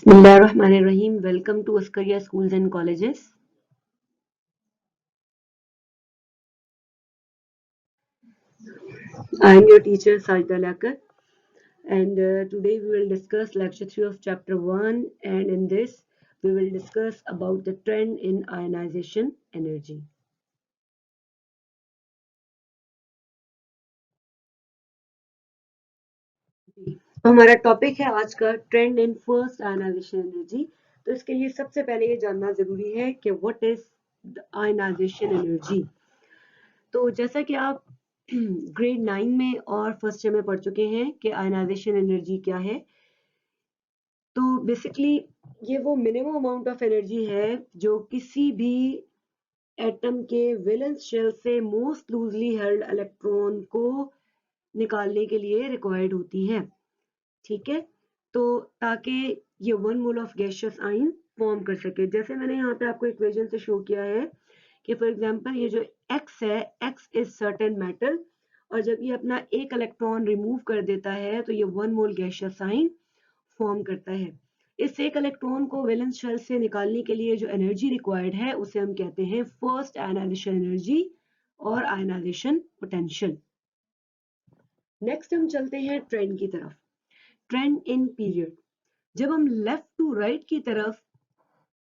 Bismillahirrahmanirrahim. Welcome to Askaria Schools and Colleges. I am your teacher Sajda Lakar, and today we will discuss lecture 3 of chapter 1, and in this we will discuss about the trend in ionization energy. तो हमारा topic है आज का trend in first ionization energy. तो इसके लिए सबसे पहले ये जानना जरूरी है कि what is the ionization energy. तो जैसा कि आप ग्रेड 9 में और फर्स्ट ईयर में पढ़ चुके हैं कि आयनाइजेशन एनर्जी क्या है। तो बेसिकली ये वो मिनिमम अमाउंट ऑफ एनर्जी है जो किसी भी एटम के वैलेंस शेल से मोस्ट लूजली हेल्ड इलेक्ट्रॉन को निकालने के लिए रिक्वायर्ड होती है। ठीक है, तो ताकि ये 1 mole of gaseous ion form कर सके। जैसे मैंने यहाँ पे आपको इक्वेशन से शो किया है कि फॉर एग्जांपल ये जो x है, x इज सर्टेन मेटल, और जब ये अपना एक इलेक्ट्रॉन रिमूव कर देता है तो ये 1 मोल गैसियस आयन फॉर्म करता है। इस एक इलेक्ट्रॉन को वैलेंस शेल से निकालने के लिए जो एनर्जी रिक्वायर्ड है उसे हम कहते हैं फर्स्ट आयनाइजेशन एनर्जी और आयनाइजेशन पोटेंशियल। नेक्स्ट हम चलते हैं ट्रेंड की तरफ। ट्रेंड इन पीरियड, जब हम लेफ्ट टू राइट की तरफ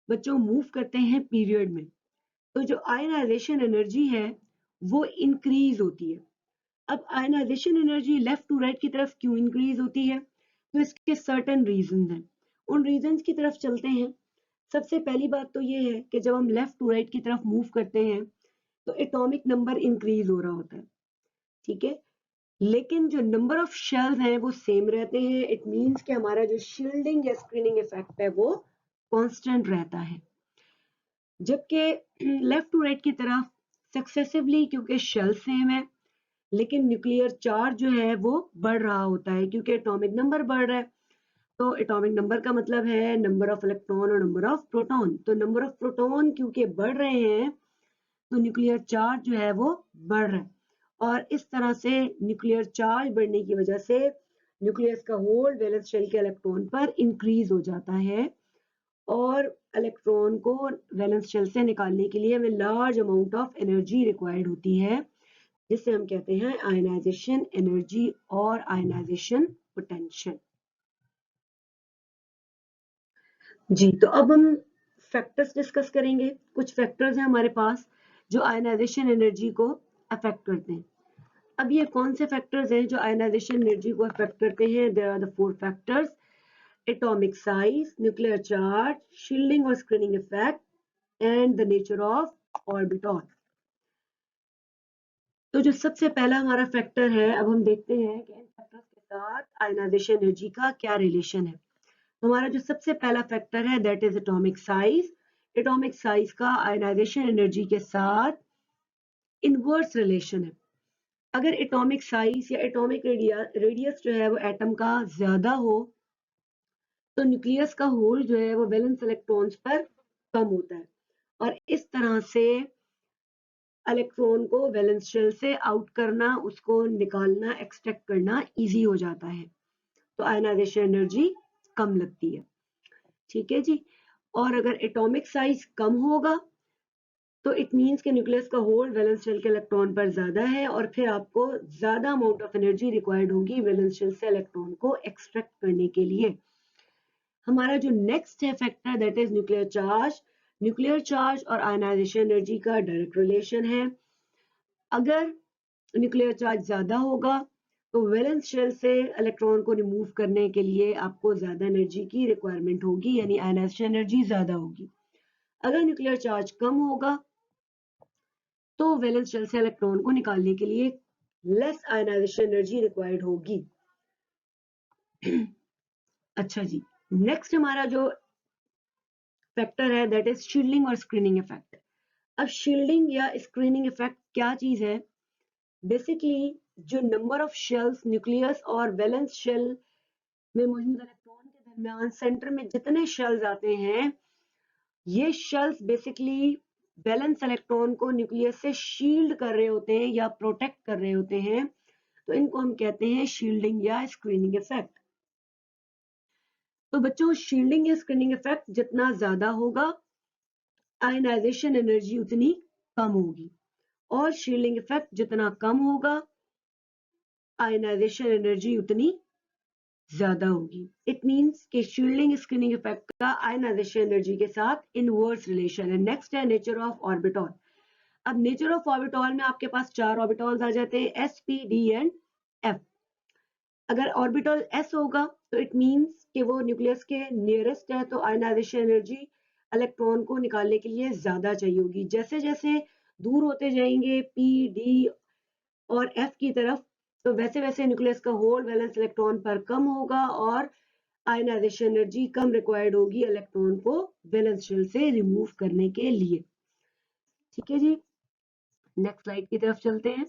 बच्चों मूव करते हैं पीरियड में, तो जो आयनाइजेशन एनर्जी है वो इंक्रीज होती है। अब ionization energy left to right की तरफ क्यों इंक्रीज होती है? तो इसके सर्टेन रीजन हैं। उन रीजंस की तरफ चलते हैं। सबसे पहली बात तो ये है कि जब हम लेफ्ट टू राइट की तरफ मूव करते हैं तो एटॉमिक नंबर इंक्रीज हो रहा होता है। ठीक है, लेकिन जो नंबर ऑफ शेल्स हैं वो सेम रहते हैं। इट मींस कि हमारा जो शील्डिंग या स्क्रीनिंग इफेक्ट है वो कांस्टेंट रहता है। जबकि लेफ्ट टू राइट की तरफ सक्सेसिवली क्योंकि शेल सेम है लेकिन न्यूक्लियर चार्ज जो है वो बढ़ रहा होता है क्योंकि एटॉमिक नंबर बढ़ रहा है। तो एटॉमिक नंबर का मतलब है नंबर ऑफ इलेक्ट्रॉन और नंबर ऑफ प्रोटॉन। तो नंबर ऑफ प्रोटॉन क्योंकि बढ़ रहे हैं तो न्यूक्लियर चार्ज जो है वो बढ़ रहा है, और इस तरह से न्यूक्लियर चार्ज बढ़ने की वजह से न्यूक्लियस का होल्ड वैलेंस शेल के इलेक्ट्रॉन पर इंक्रीज हो जाता है, और इलेक्ट्रॉन को वैलेंस शेल से निकालने के लिए हमें large amount of energy required होती है, जिसे हम कहते हैं आयनाइजेशन एनर्जी और आयनाइजेशन पोटेंशियल। जी, तो अब हम फैक्टर्स डिस्कस करेंगे। कुछ फैक्टर्स हैं हमारे पास जो आयनाइजेशन एनर्जी को अफेक्ट करते हैं। अब ये कौन से फैक्टर्स हैं जो आयनाइजेशन एनर्जी को अफेक्ट करते हैं? There are the 4 factors: atomic size, nuclear charge, shielding और screening effect and the nature of orbital. तो जो सबसे पहला हमारा फैक्टर है, अब हम देखते हैं कि इन फैक्टर्स के साथ आयनाइजेशन एनर्जी का क्या रिलेशन है। हमारा जो सबसे पहला फैक्टर है that is atomic size. Atomic size का आयनाइजेशन एनर्जी के साथ इनवर्स रिलेशन है। अगर एटॉमिक साइज या एटॉमिक रेडियस जो है वो एटम का ज्यादा हो तो न्यूक्लियस का होल जो है वो वैलेंस इलेक्ट्रॉन्स पर कम होता है, और इस तरह से इलेक्ट्रॉन को वैलेंस शेल से आउट करना, उसको निकालना, एक्सट्रैक्ट करना इजी हो जाता है। तो आयनाइजेशन एनर्जी कम लगती है। ठीक है जी। और अगर एटॉमिक साइज कम होगा तो इट मींस कि न्यूक्लियस का होल्ड वैलेंस शेल के इलेक्ट्रॉन पर ज्यादा है, और फिर आपको ज्यादा अमाउंट ऑफ एनर्जी रिक्वायर्ड होगी वैलेंस शेल से इलेक्ट्रॉन को एक्सट्रैक्ट करने के लिए। हमारा जो नेक्स्ट है factor that is nuclear charge. Nuclear charge और आयनाइजेशन एनर्जी का डायरेक्ट रिलेशन है। अगर न्यूक्लियर चार्ज ज्यादा होगा तो वैलेंस शेल से इलेक्ट्रॉन को रिमूव करने के लिए आपको ज्यादा एनर्जी की रिक्वायरमेंट होगी, यानी आयनाइजेशन एनर्जी ज्यादा होगी। अगर न्यूक्लियर चार्ज कम होगा तो वैलेंस शेल से इलेक्ट्रॉन को निकालने के लिए लेस आयनाइजेशन एनर्जी रिक्वायर्ड होगी। अच्छा जी, नेक्स्ट हमारा जो फैक्टर है दैट इज शील्डिंग और स्क्रीनिंग इफेक्ट। अब शील्डिंग या स्क्रीनिंग इफेक्ट क्या चीज है? बेसिकली जो नंबर ऑफ शेल्स न्यूक्लियस और वैलेंस शेल में मौजूद इलेक्ट्रॉन के दरमियान सेंटर में जितने शेल्स आते हैं, ये शेल्स बेसिकली वैलेंस इलेक्ट्रॉन को न्यूक्लियस से शील्ड कर रहे होते हैं या प्रोटेक्ट कर रहे होते हैं। तो इनको हम कहते हैं शील्डिंग या स्क्रीनिंग इफेक्ट। तो बच्चों शील्डिंग या स्क्रीनिंग इफेक्ट जितना ज्यादा होगा आयनाइजेशन एनर्जी उतनी कम होगी, और शील्डिंग इफेक्ट जितना कम होगा आयनाइजेशन एनर्जी उतनी ज्यादा होगी। इट मींस कि शील्डिंग स्क्रीनिंग इफेक्ट का आयनाइजेशन एनर्जी के साथ इनवर्स रिलेशन है। नेक्स्ट है नेचर ऑफ ऑर्बिटॉल। अब नेचर ऑफ ऑर्बिटॉल में आपके पास 4 ऑर्बिटॉल्स आ जाते हैं, S, P, D and F. अगर ऑर्बिटल एस होगा तो इट मींस कि वो न्यूक्लियस के नियरेस्ट है, तो आयनाइजेशन एनर्जी इलेक्ट्रॉन को निकालने के लिए ज्यादा चाहिए होगी। जैसे जैसे दूर होते जाएंगे पी, डी और एफ की तरफ, तो वैसे वैसे न्यूक्लियस का होल वैलेंस इलेक्ट्रॉन पर कम होगा और आयनाइजेशन एनर्जी कम रिक्वायर्ड होगी इलेक्ट्रॉन को वैलेंस शेल से रिमूव करने के लिए। ठीक है जी, नेक्स्ट स्लाइड की तरफ चलते हैं।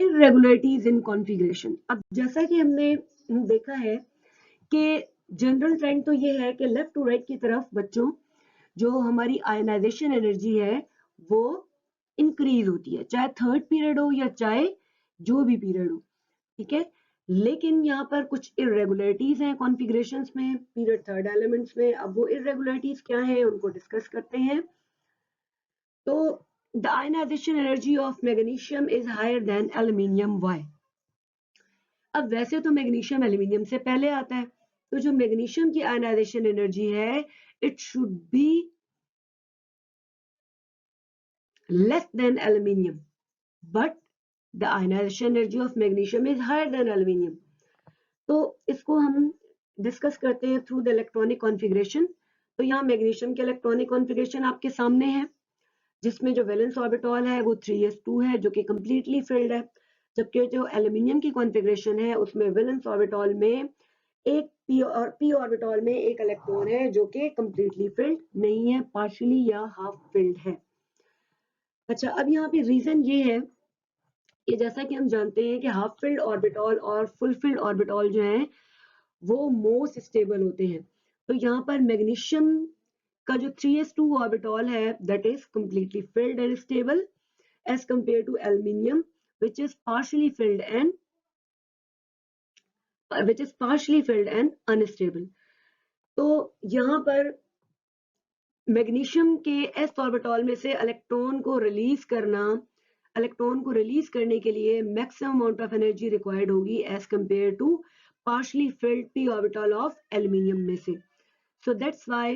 Irregularities in configuration. अब जैसा कि हमने देखा है कि जनरल ट्रेंड तो ये है कि लेफ्ट टू राइट की तरफ बच्चों जो हमारी आयनाइजेशन एनर्जी है वो इंक्रीज होती है, चाहे थर्ड पीरियड हो या चाहे जो भी पीरियड हो। ठीक है, लेकिन यहाँ पर कुछ इरेगुलरिटीज हैं कॉन्फ़िगरेशंस में, पीरियड थर्ड एलिमेंट्स में। अब वो इरेगुलरिटीज क्या है उनको डिस्कस करते हैं। तो the ionization energy of magnesium is higher than aluminium. Why? अब वैसे तो मैग्नीशियम एल्यूमिनियम से पहले आता है, तो जो मैग्नीशियम की आयनाइजेशन एनर्जी है it should be less than aluminium, but the ionization energy of magnesium is higher than aluminium. तो इसको हम डिस्कस करते हैं थ्रू द इलेक्ट्रॉनिक कॉन्फ़िगरेशन। तो यहाँ मैग्नीशियम के इलेक्ट्रॉनिक कॉन्फ़िगरेशन आपके सामने है, जिसमें जो वैलेंस ऑर्बिटल है वो 3s2 है जो कि कंप्लीटली फिल्ड है, जबकि जो एल्यूमिनियम की कॉन्फ़िगरेशन है उसमें वैलेंस ऑर्बिटल में एक पी ऑर्बिटल में एक इलेक्ट्रॉन है जो कि कंप्लीटली फिल्ड नहीं है, पार्शियली या हाफ फिल्ड है। अच्छा, अब यहाँ पे रीजन ये है कि जैसा कि हम जानते हैं कि हाफ फिल्ड ऑर्बिटल और फुल फिल्ड ऑर्बिटल जो हैं वो मोस्ट स्टेबल होते हैं। तो यहाँ पर मैग्नीशियम का जो 3s2 ऑर्बिटल है that is completely filled and stable as compared to aluminium which is partially filled and unstable। तो यहाँ पर मैग्नीशियम के s ऑर्बिटल में से इलेक्ट्रॉन को रिलीज करने के लिए maximum amount of energy required होगी as compare to partially filled p orbital of aluminium में से। So that's why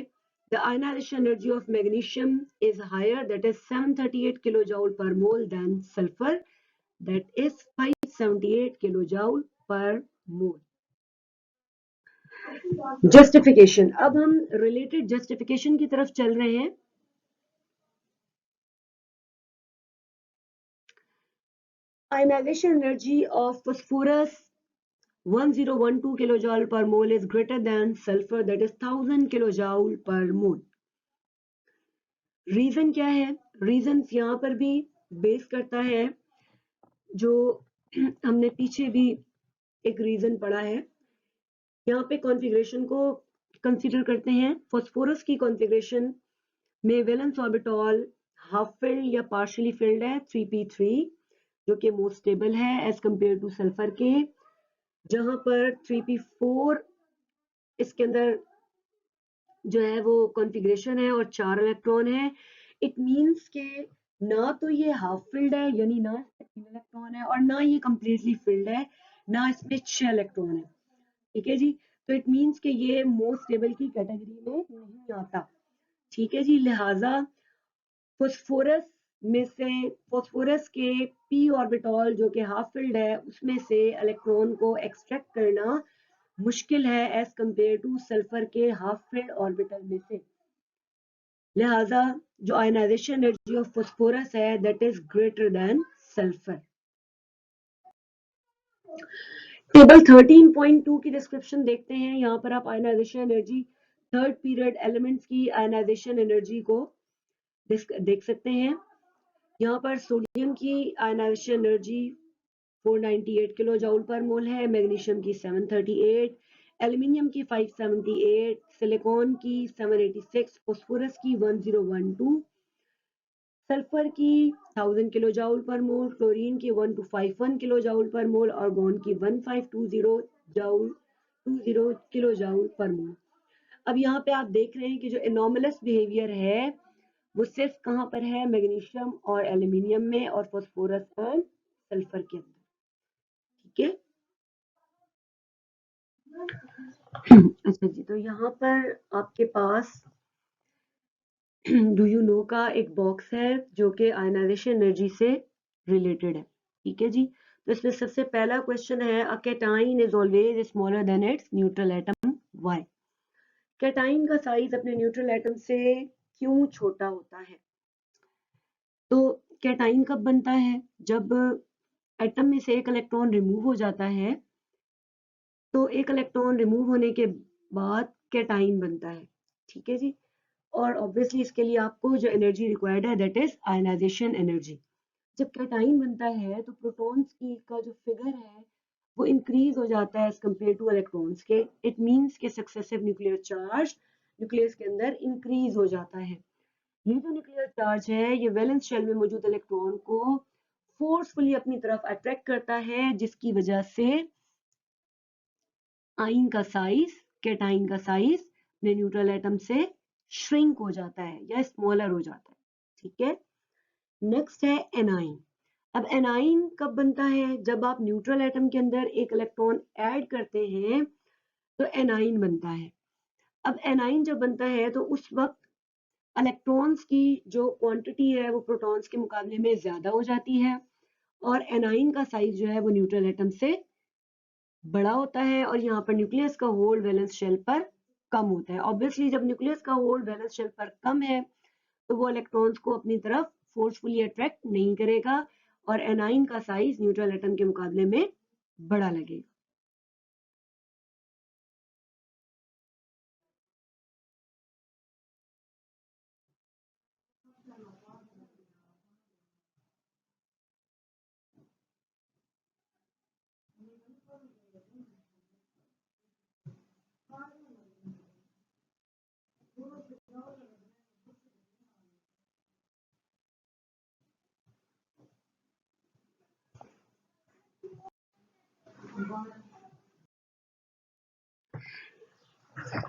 the ionization energy of magnesium is higher, that is 738 kilojoule per mole, than sulfur, that is 578 kilojoule per mole। Justification, अब हम related justification की तरफ चल रहे हैं। Ionization energy of phosphorus 1012 kilojoule per mole is greater than sulfur, that is 1000 kilojoule per mole। Reason क्या है? Reason यहाँ पर भी बेस करता है जो हमने पीछे भी एक रीजन पढ़ा है। यहाँ पे कॉन्फ़िगरेशन को कंसीडर करते हैं। फास्फोरस की कॉन्फ़िगरेशन में वैलेंस ऑर्बिटल हाफ फिल्ड या पार्शियली फिल्ड है 3p3 जो कि मोस्ट स्टेबल है एज कंपेयर टू सल्फर के, जहां पर 3p4 इसके अंदर जो है वो कॉन्फ़िगरेशन है और 4 इलेक्ट्रॉन है। इट मींस के ना तो ये हाफ फिल्ड है यानी ना इसमें 3 इलेक्ट्रॉन है और ना ये कंप्लीटली फिल्ड है, ना इसमें 6 इलेक्ट्रॉन है। ठीक है जी, तो इट मींस कि ये मोस्ट स्टेबल की कैटेगरी में नहीं आता। ठीक है जी, लिहाजा फास्फोरस में से फास्फोरस के p ऑर्बिटल जो कि हाफ फिल्ड है उसमें से इलेक्ट्रॉन को एक्सट्रैक्ट करना मुश्किल है एज कंपेयर टू सल्फर के हाफ फिल्ड ऑर्बिटल में से। लिहाजा जो आयनाइजेशन एनर्जी ऑफ फास्फोरस है that is greater than sulphur. Table 13.2 की डिस्क्रिप्शन देखते हैं। यहाँ पर आप ionization energy third period elements की आयनाइजेशन एनर्जी को देख सकते हैं। यहाँ पर सोडियम की आयनाइजेशन एनर्जी 498 किलो जूल पर मोल है, मैग्नीशियम की 738, एल्यूमिनियम की 578, सिलिकॉन की 786, फास्फोरस की 1012, सल्फर की 1000 किलो जूल पर मोल, क्लोरीन की 1251 किलो जूल पर मोल, आर्गन की 1520 जाउल 20 किलो जाउल पर मोल। अब यहाँ पे आप देख रहे हैं कि जो एनोमलस बिहेवियर है वो सिर्फ कहाँ पर है, मैग्नीशियम और एल्यूमिनियम में और फास्फोरस एंड सल्फर के अंदर। ठीक है। अच्छा जी, तो यहाँ पर आपके पास डू यू नो का एक बॉक्स है जो कि आयनाइजेशन एनर्जी से रिलेटेड है। ठीक है जी। तो इसमें सबसे पहला क्वेश्चन है, a cation is always smaller than its neutral atom, why? Cation का साइज अपने न्यूट्रल एटम से क्यों छोटा होता है? तो कैटाइन कब बनता है? जब एटम में से एक इलेक्ट्रॉन रिमूव हो जाता है, तो एक इलेक्ट्रॉन रिमूव होने के बाद कैटाइन बनता है। ठीक है जी। और ऑब्वियसली इसके लिए आपको जो एनर्जी रिक्वायर्ड है दैट इज आयनाइजेशन एनर्जी। जब कैटाइन बनता है तो प्रोटॉन्स की का जो फिगर है वो इंक्रीज हो जाता है एज कम्पेयर टू इलेक्ट्रॉन्स के। इट मींस के सक्सेसिव न्यूक्लियर चार्ज न्यूक्लियस के अंदर इंक्रीज हो जाता है। ये जो न्यूक्लियर चार्ज है ये वैलेंस शेल में मौजूद इलेक्ट्रॉन को फोर्सफुली अपनी तरफ अट्रैक्ट करता है, जिसकी वजह से आइन का साइज, कैटाइन का साइज न्यूट्रल एटम से श्रिंक हो जाता है या स्मॉलर हो जाता है। ठीक है। नेक्स्ट है एनाइन। अब एनाइन कब बनता है? जब आप न्यूट्रल एटम के अंदर एक इलेक्ट्रॉन ऐड करते हैं तो एनाइन बनता है। अब एनाइन जब बनता है तो उस वक्त इलेक्ट्रॉन्स की जो क्वांटिटी है वो प्रोटॉन्स के मुकाबले में ज्यादा हो जाती है और एनाइन का साइज जो है वो न्यूट्रल एटम से बड़ा होता है और यहाँ पर न्यूक्लियस का होल्ड वैलेंस शेल पर कम होता है। ऑब्वियसली जब न्यूक्लियस का होल्ड वैलेंस शेल पर कम है तो वो इलेक्ट्रॉन्स को अपनी तरफ फोर्सफुली अट्रैक्ट नहीं करेगा और एनाइन का साइज न्यूट्रल एटम के मुकाबले में बड़ा लगेगा।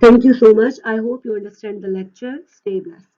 Thank you so much. I hope you understand the lecture. Stay blessed.